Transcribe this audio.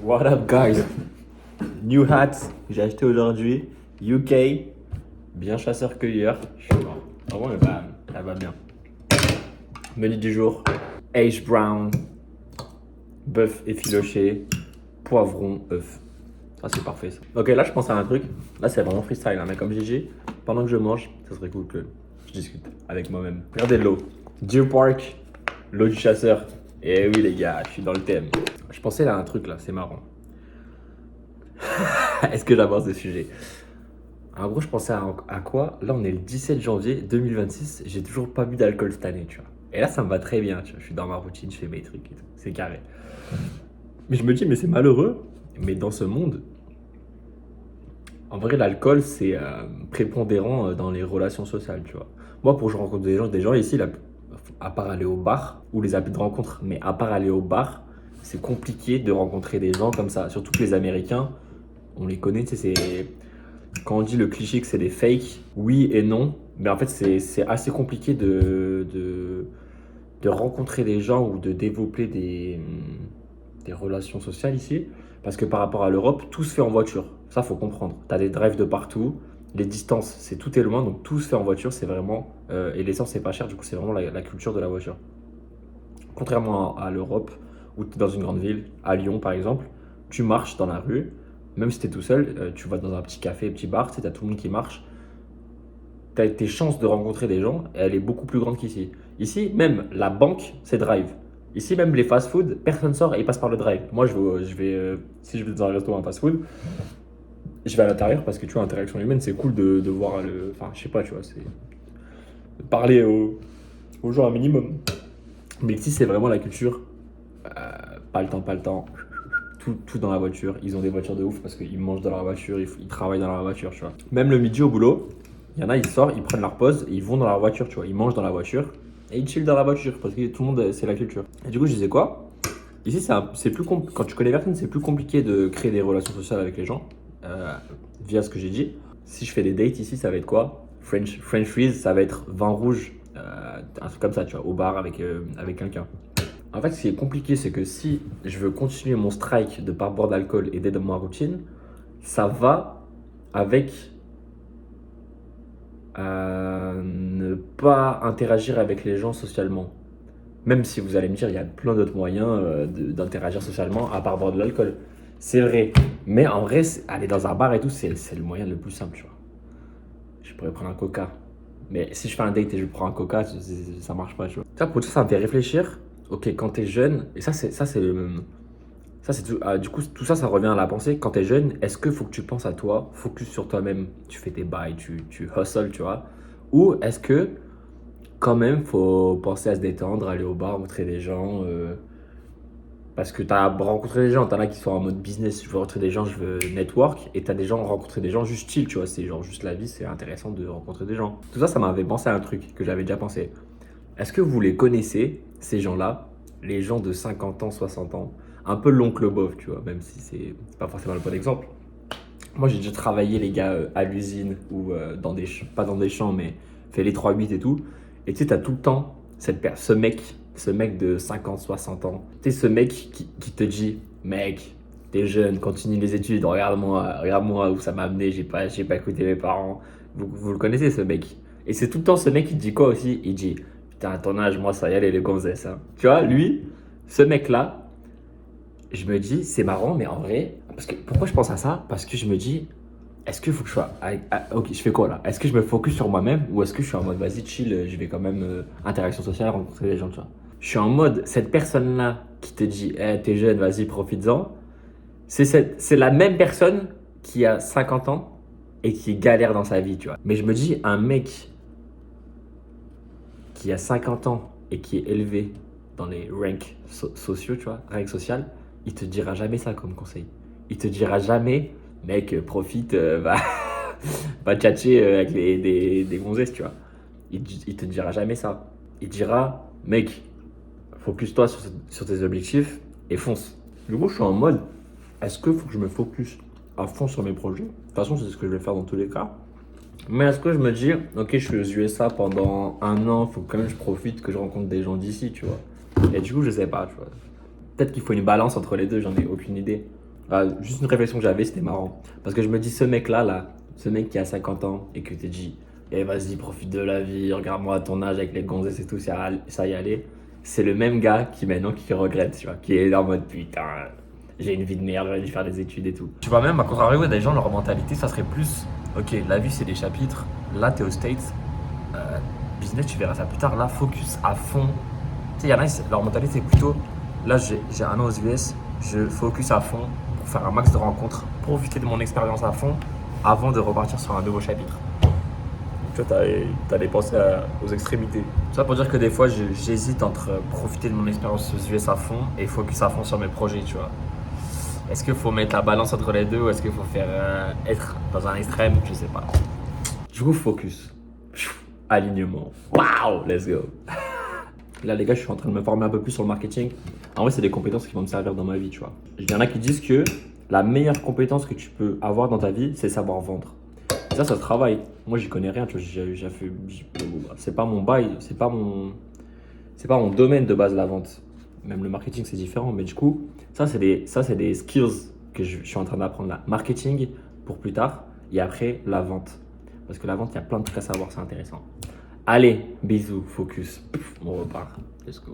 What up, guys? New hat, j'ai acheté aujourd'hui. UK, bien chasseur-cueilleur. Je suis mort. Vraiment, elle va bien. Menu du jour, hash brown, bœuf effiloché, poivron, œuf. Ah, c'est parfait ça. Ok, là je pense à un truc. Là c'est vraiment freestyle, hein, mais comme j'ai dit, pendant que je mange, ça serait cool que je discute avec moi-même. Regardez l'eau. Deer Park, l'eau du chasseur. Et oui les gars, je suis dans le thème. Je pensais à un truc là, c'est marrant. Est-ce que j'avance ce sujet? En gros, je pensais à quoi? Là, on est le 17 janvier 2026. J'ai toujours pas bu d'alcool cette année, tu vois. Et là, ça me va très bien, tu vois. Je suis dans ma routine, je fais mes trucs et tout. C'est carré. Mais je me dis, mais c'est malheureux. Mais dans ce monde, en vrai, l'alcool, c'est prépondérant dans les relations sociales, tu vois. Moi, pour que je rencontre des gens ici, là, à part aller au bar, ou les applis de rencontre, mais à part aller au bar, c'est compliqué de rencontrer des gens comme ça. Surtout que les Américains, on les connaît, tu sais, c'est... Quand on dit le cliché que c'est des fakes, oui et non, mais en fait c'est assez compliqué de rencontrer des gens ou de développer des relations sociales ici, parce que par rapport à l'Europe, tout se fait en voiture. Ça, faut comprendre. Tu as des drives de partout, les distances, c'est tout est loin, donc tout se fait en voiture, c'est vraiment... et l'essence, c'est pas cher, du coup, c'est vraiment la culture de la voiture. Contrairement à l'Europe, où tu es dans une grande ville, à Lyon par exemple, tu marches dans la rue, même si tu es tout seul, tu vas dans un petit café, petit bar, tu sais, as tout le monde qui marche. Tes chances de rencontrer des gens, elle est beaucoup plus grande qu'ici. Ici, même la banque, c'est drive. Ici, même les fast-food, personne sort et il passe par le drive. Moi, si je vais dans un restaurant fast-food, je vais à l'intérieur parce que tu vois, l'interaction humaine, c'est cool de voir le. Enfin, je sais pas, tu vois, c'est. De parler aux gens un minimum. Mais ici, c'est vraiment la culture. Pas le temps, pas le temps. Tout dans la voiture. Ils ont des voitures de ouf parce qu'ils mangent dans leur voiture, ils travaillent dans leur voiture, tu vois. Même le midi au boulot, il y en a, ils sortent, ils prennent leur pause et ils vont dans leur voiture, tu vois. Ils mangent dans la voiture et ils chillent dans la voiture parce que tout le monde, c'est la culture. Et du coup, je disais quoi? Ici, c'est plus quand tu connais personne, c'est plus compliqué de créer des relations sociales avec les gens via ce que j'ai dit. Si je fais des dates ici, ça va être quoi? French freeze, ça va être vin rouge, un truc comme ça, tu vois, au bar avec quelqu'un. En fait, ce qui est compliqué, c'est que si je veux continuer mon strike de pas boire d'alcool et d'être dans ma routine, ça va avec ne pas interagir avec les gens socialement. Même si vous allez me dire, il y a plein d'autres moyens d'interagir socialement à part boire de l'alcool. C'est vrai. Mais en vrai, aller dans un bar et tout, c'est le moyen le plus simple, tu vois. Je pourrais prendre un coca. Mais si je fais un date et je prends un coca, ça marche pas, tu vois. Ça, pour ça me fait réfléchir. Ok, quand t'es jeune, et ça c'est tout, du coup tout ça ça revient à la pensée. Quand t'es jeune, est-ce que faut que tu penses à toi, focus sur toi-même, tu fais tes bails, tu hustles, tu vois, ou est-ce que quand même faut penser à se détendre, aller au bar, rencontrer des gens, parce que t'as rencontré des gens, t'en as qui sont en mode business, je veux rencontrer des gens, je veux network, et t'as des gens rencontrer des gens juste chill, tu vois, c'est genre juste la vie, c'est intéressant de rencontrer des gens. Tout ça, ça m'avait pensé à un truc que j'avais déjà pensé. Est-ce que vous les connaissez, ces gens-là, les gens de 50 ans, 60 ans, un peu l'oncle Bob, tu vois, même si c'est pas forcément le bon exemple. Moi, j'ai déjà travaillé, les gars, à l'usine ou pas dans des champs, mais fait les 3-8 et tout. Et tu sais, t'as tout le temps ce mec de 50, 60 ans. Tu sais, ce mec qui te dit, mec, t'es jeune, continue les études, regarde-moi où ça m'a amené, j'ai pas écouté mes parents. Vous le connaissez, ce mec. Et c'est tout le temps ce mec qui dit quoi aussi? Il dit, putain, à ton âge, moi, ça y est, les gonzesses. Hein. Tu vois, lui, ce mec-là, je me dis, c'est marrant, mais en vrai, parce que pourquoi je pense à ça? Parce que je me dis, est-ce qu'il faut que je sois. Ok, je fais quoi là? Est-ce que je me focus sur moi-même ou est-ce que je suis en mode, vas-y, chill, je vais quand même interaction sociale, rencontrer des gens, tu vois? Je suis en mode, cette personne-là qui te dit, t'es jeune, vas-y, profites-en, c'est la même personne qui a 50 ans et qui galère dans sa vie, tu vois. Mais je me dis, un mec qui a 50 ans et qui est élevé dans les ranks sociaux, tu vois, rank social, il te dira jamais ça comme conseil. Il te dira jamais, mec, profite, va tchatcher avec des gonzesses, tu vois. Il te dira jamais ça. Il dira, mec, focus-toi sur tes objectifs et fonce. Du coup, je suis en mode, est-ce qu'il faut que je me focus à fond sur mes projets? De toute façon, c'est ce que je vais faire dans tous les cas. Mais est-ce que je me dis, ok, je suis aux USA pendant un an, faut quand même que je profite, que je rencontre des gens d'ici, tu vois. Et du coup, je sais pas, tu vois. Peut-être qu'il faut une balance entre les deux, j'en ai aucune idée. Juste une réflexion que j'avais, c'était marrant. Parce que je me dis, ce mec-là, ce mec qui a 50 ans et que tu te dis, eh vas-y, profite de la vie, regarde-moi à ton âge avec les gonzesses et tout, ça y aller. C'est le même gars qui maintenant qui regrette, tu vois, qui est en mode putain, j'ai une vie de merde, j'aurais dû faire des études et tout. Tu vois, même à contrario, des gens, leur mentalité, ça serait plus, ok, la vie c'est des chapitres, là t'es aux States, business tu verras ça plus tard, là focus à fond. Tu sais, il y en a, leur mentalité c'est plutôt, là j'ai un an aux US, je focus à fond pour faire un max de rencontres, profiter de mon expérience à fond avant de repartir sur un nouveau chapitre. Tu vois, t'as des pensées aux extrémités. Ça pour dire que des fois, j'hésite entre profiter de mon expérience aux US à fond et focus à fond sur mes projets, tu vois. Est-ce qu'il faut mettre la balance entre les deux ou est-ce qu'il faut faire être dans un extrême? Je sais pas. Du coup, focus. Alignement. Waouh, let's go. Là, les gars, je suis en train de me former un peu plus sur le marketing. En vrai, c'est des compétences qui vont me servir dans ma vie, tu vois. Il y en a qui disent que la meilleure compétence que tu peux avoir dans ta vie, c'est savoir vendre. Ça se travaille. Moi, j'y connais rien, tu vois. C'est pas mon bail, c'est pas mon domaine de base, la vente. Même le marketing, c'est différent. Mais du coup, ça, c'est des skills que je suis en train d'apprendre là. Marketing pour plus tard et après, la vente. Parce que la vente, il y a plein de trucs à savoir, c'est intéressant. Allez, bisous, focus. On repart. Let's go.